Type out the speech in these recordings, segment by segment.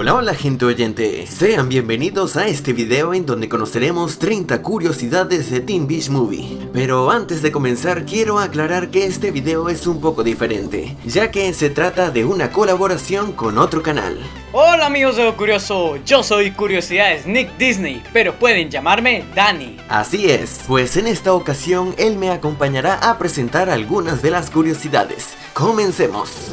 Hola gente oyente, sean bienvenidos a este video en donde conoceremos 30 curiosidades de Teen Beach Movie. Pero antes de comenzar quiero aclarar que este video es un poco diferente, ya que se trata de una colaboración con otro canal. Hola amigos de Lo Curioso, yo soy Curiosidades Nick Disney, pero pueden llamarme Dani. Así es, pues en esta ocasión él me acompañará a presentar algunas de las curiosidades. Comencemos.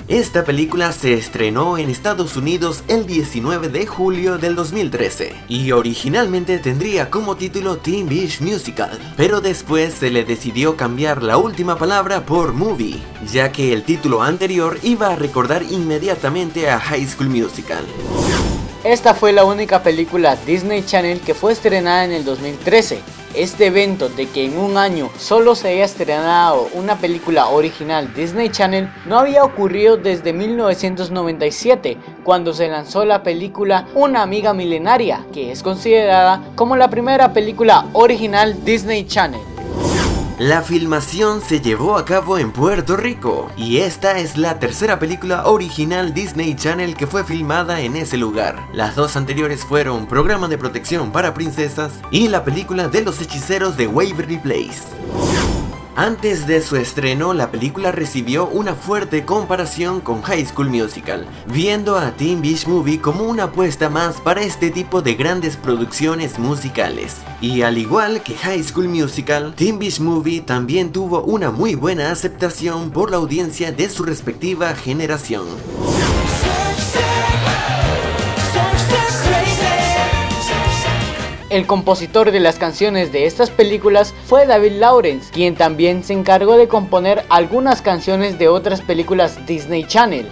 Esta película se estrenó en Estados Unidos el 19 de julio del 2013 y originalmente tendría como título Teen Beach Musical, pero después se le decidió cambiar la última palabra por Movie, ya que el título anterior iba a recordar inmediatamente a High School Musical. Esta fue la única película Disney Channel que fue estrenada en el 2013. Este evento de que en un año solo se haya estrenado una película original Disney Channel no había ocurrido desde 1997, cuando se lanzó la película Una amiga milenaria, que es considerada como la primera película original Disney Channel. La filmación se llevó a cabo en Puerto Rico, y esta es la tercera película original Disney Channel que fue filmada en ese lugar. Las dos anteriores fueron Programa de Protección para Princesas y la película de los hechiceros de Waverly Place. Antes de su estreno, la película recibió una fuerte comparación con High School Musical, viendo a Teen Beach Movie como una apuesta más para este tipo de grandes producciones musicales. Y al igual que High School Musical, Teen Beach Movie también tuvo una muy buena aceptación por la audiencia de su respectiva generación. El compositor de las canciones de estas películas fue David Lawrence, quien también se encargó de componer algunas canciones de otras películas Disney Channel.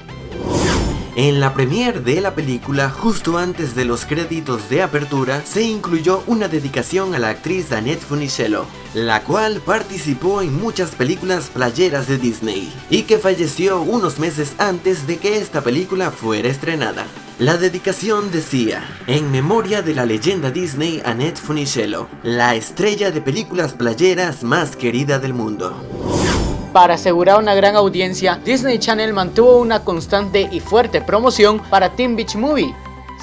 En la premiere de la película, justo antes de los créditos de apertura, se incluyó una dedicación a la actriz Annette Funicello, la cual participó en muchas películas playeras de Disney, y que falleció unos meses antes de que esta película fuera estrenada. La dedicación decía: en memoria de la leyenda Disney Annette Funicello, la estrella de películas playeras más querida del mundo. Para asegurar una gran audiencia, Disney Channel mantuvo una constante y fuerte promoción para Teen Beach Movie.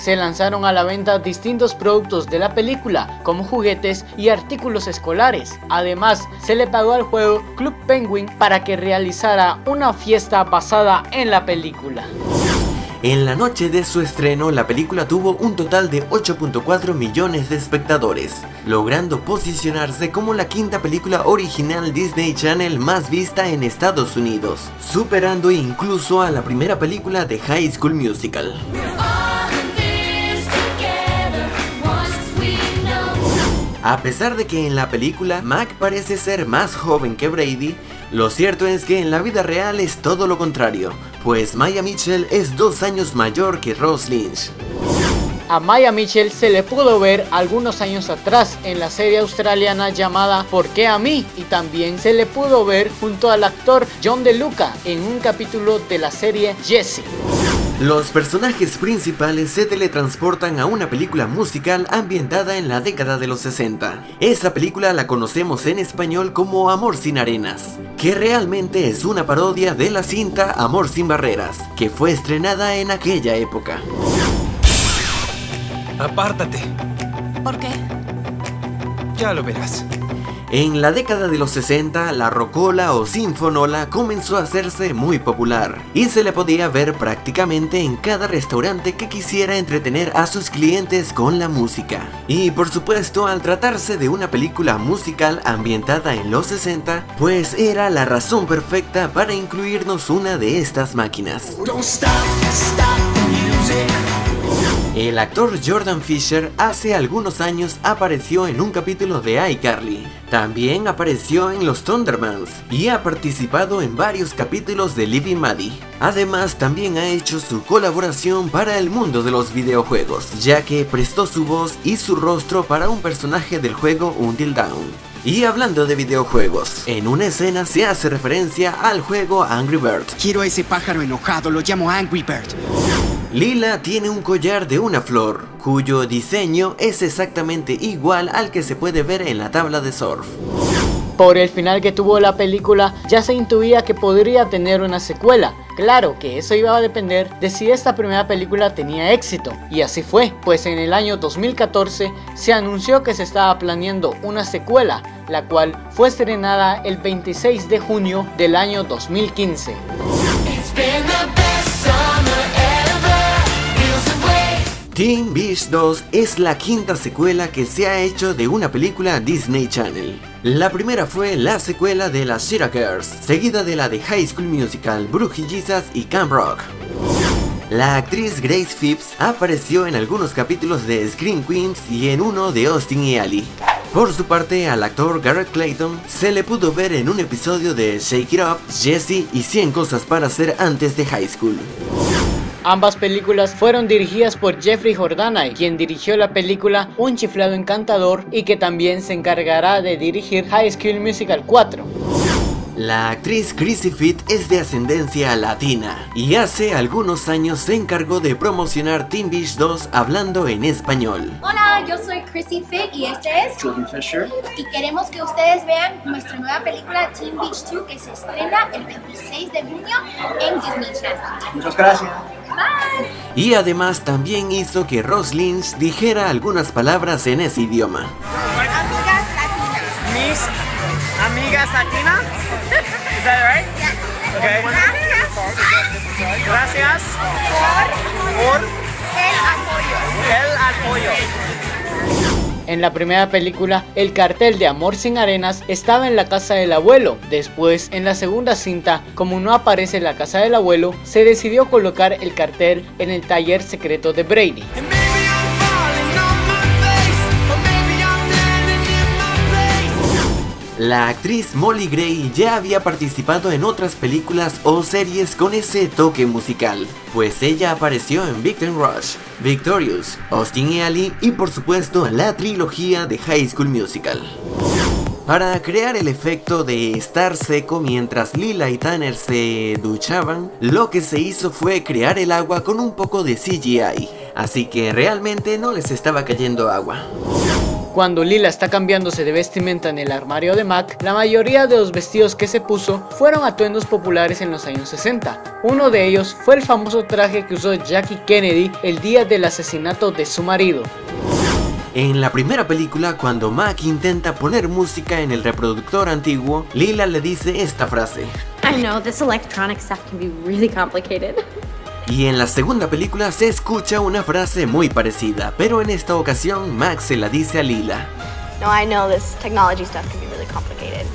Se lanzaron a la venta distintos productos de la película, como juguetes y artículos escolares. Además, se le pagó al juego Club Penguin para que realizara una fiesta basada en la película. En la noche de su estreno, la película tuvo un total de 8.4 millones de espectadores, logrando posicionarse como la quinta película original Disney Channel más vista en Estados Unidos, superando incluso a la primera película de High School Musical. A pesar de que en la película Mac parece ser más joven que Brady, lo cierto es que en la vida real es todo lo contrario, pues Maya Mitchell es 2 años mayor que Ross Lynch. A Maya Mitchell se le pudo ver algunos años atrás en la serie australiana llamada ¿Por qué a mí? Y también se le pudo ver junto al actor John DeLuca en un capítulo de la serie Jessie. Los personajes principales se teletransportan a una película musical ambientada en la década de los 60. Esa película la conocemos en español como Amor sin arenas, que realmente es una parodia de la cinta Amor sin barreras, que fue estrenada en aquella época. Apártate. ¿Por qué? Ya lo verás. En la década de los 60, la rocola o sinfonola comenzó a hacerse muy popular y se le podía ver prácticamente en cada restaurante que quisiera entretener a sus clientes con la música. Y por supuesto, al tratarse de una película musical ambientada en los 60, pues era la razón perfecta para incluirnos una de estas máquinas. El actor Jordan Fisher hace algunos años apareció en un capítulo de iCarly. También apareció en los Thundermans y ha participado en varios capítulos de Living Maddie. Además, también ha hecho su colaboración para el mundo de los videojuegos, ya que prestó su voz y su rostro para un personaje del juego Until Dawn. Y hablando de videojuegos, en una escena se hace referencia al juego Angry Bird. Quiero a ese pájaro enojado, lo llamo Angry Bird. Lila tiene un collar de una flor, cuyo diseño es exactamente igual al que se puede ver en la tabla de surf. Por el final que tuvo la película, ya se intuía que podría tener una secuela. Claro que eso iba a depender de si esta primera película tenía éxito, y así fue, pues en el año 2014 se anunció que se estaba planeando una secuela, la cual fue estrenada el 26 de junio del año 2015. Teen Beach 2 es la quinta secuela que se ha hecho de una película Disney Channel. La primera fue la secuela de las Cheetah Girls, seguida de la de High School Musical, Brookie Jesus y Camp Rock. La actriz Grace Phipps apareció en algunos capítulos de Scream Queens y en uno de Austin y Ally. Por su parte, al actor Garrett Clayton se le pudo ver en un episodio de Shake It Up, Jessie y 100 cosas para hacer antes de High School. Ambas películas fueron dirigidas por Jeffrey Jordanay, quien dirigió la película Un Chiflado Encantador y que también se encargará de dirigir High School Musical 4. La actriz Chrissy Fit es de ascendencia latina y hace algunos años se encargó de promocionar Teen Beach 2 hablando en español. Hola, yo soy Chrissy Fit y este es Jordan Fisher. Y queremos que ustedes vean nuestra nueva película Teen Beach 2 que se estrena el 26 de junio en Disney Channel. Muchas gracias. Bye. Y además también hizo que Ross Lynch dijera algunas palabras en ese idioma. Amigas latinas. Mis amigas latinas. Is that right? Yeah. Okay. Gracias Gracias por el apoyo. En la primera película, el cartel de Amor sin Arenas estaba en la casa del abuelo. Después, en la segunda cinta, como no aparece la casa del abuelo, se decidió colocar el cartel en el taller secreto de Brady. La actriz Molly Gray ya había participado en otras películas o series con ese toque musical, pues ella apareció en Victim Rush, Victorious, Austin y Ally y por supuesto la trilogía de High School Musical. Para crear el efecto de estar seco mientras Lila y Tanner se duchaban, lo que se hizo fue crear el agua con un poco de CGI, así que realmente no les estaba cayendo agua. Cuando Lila está cambiándose de vestimenta en el armario de Mac, la mayoría de los vestidos que se puso fueron atuendos populares en los años 60. Uno de ellos fue el famoso traje que usó Jackie Kennedy el día del asesinato de su marido. En la primera película, cuando Mac intenta poner música en el reproductor antiguo, Lila le dice esta frase. I know this electronic stuff can be really complicated. Y en la segunda película se escucha una frase muy parecida, pero en esta ocasión Max se la dice a Lila. No, I know this technology stuff can be really complicated.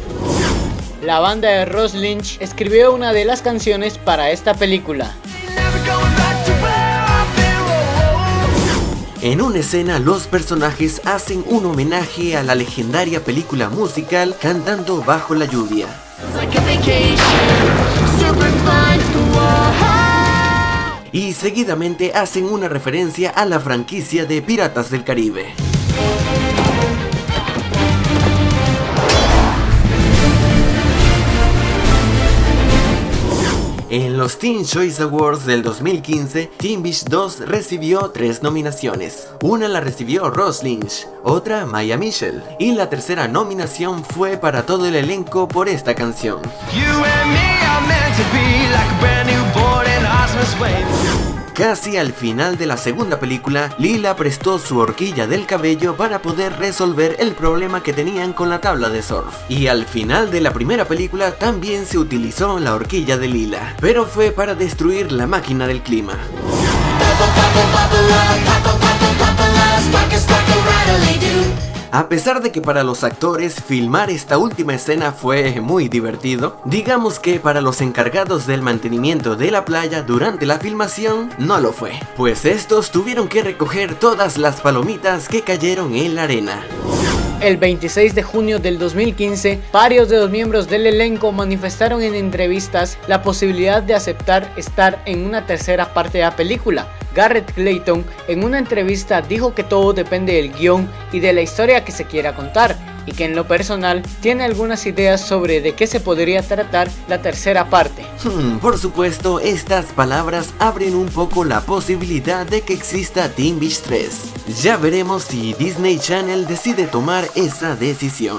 La banda de Ross Lynch escribió una de las canciones para esta película. En una escena los personajes hacen un homenaje a la legendaria película musical cantando bajo la lluvia. Y seguidamente hacen una referencia a la franquicia de Piratas del Caribe. En los Teen Choice Awards del 2015, Teen Beach 2 recibió 3 nominaciones. Una la recibió Ross Lynch, otra Maya Mitchell, y la tercera nominación fue para todo el elenco por esta canción. Casi al final de la segunda película, Lila prestó su horquilla del cabello para poder resolver el problema que tenían con la tabla de surf. Y al final de la primera película también se utilizó la horquilla de Lila, pero fue para destruir la máquina del clima. A pesar de que para los actores filmar esta última escena fue muy divertido, digamos que para los encargados del mantenimiento de la playa durante la filmación no lo fue, pues estos tuvieron que recoger todas las palomitas que cayeron en la arena. El 26 de junio del 2015, varios de los miembros del elenco manifestaron en entrevistas la posibilidad de aceptar estar en una tercera parte de la película. Garrett Clayton en una entrevista dijo que todo depende del guión y de la historia que se quiera contar. y que en lo personal tiene algunas ideas sobre de qué se podría tratar la tercera parte. Por supuesto, estas palabras abren un poco la posibilidad de que exista Teen Beach 3. Ya veremos si Disney Channel decide tomar esa decisión.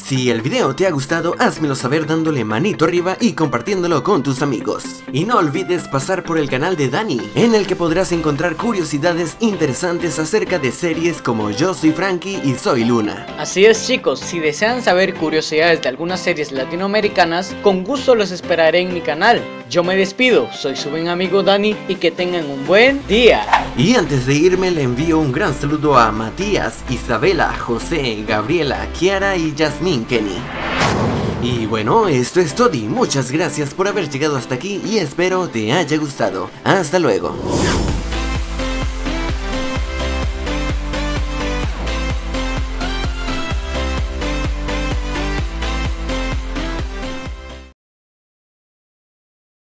Si el video te ha gustado, házmelo saber dándole manito arriba y compartiéndolo con tus amigos. Y no olvides pasar por el canal de Dani, en el que podrás encontrar curiosidades interesantes acerca de series como Yo Soy Frankie y Soy Luna. Así es, chicos, si desean saber curiosidades de algunas series latinoamericanas, con gusto los esperaré en mi canal. Yo me despido, soy su buen amigo Dani y que tengan un buen día. Y antes de irme le envío un gran saludo a Matías, Isabela, José, Gabriela, Kiara y Yasmín Kenny. Y bueno, esto es todo y muchas gracias por haber llegado hasta aquí y espero te haya gustado. Hasta luego.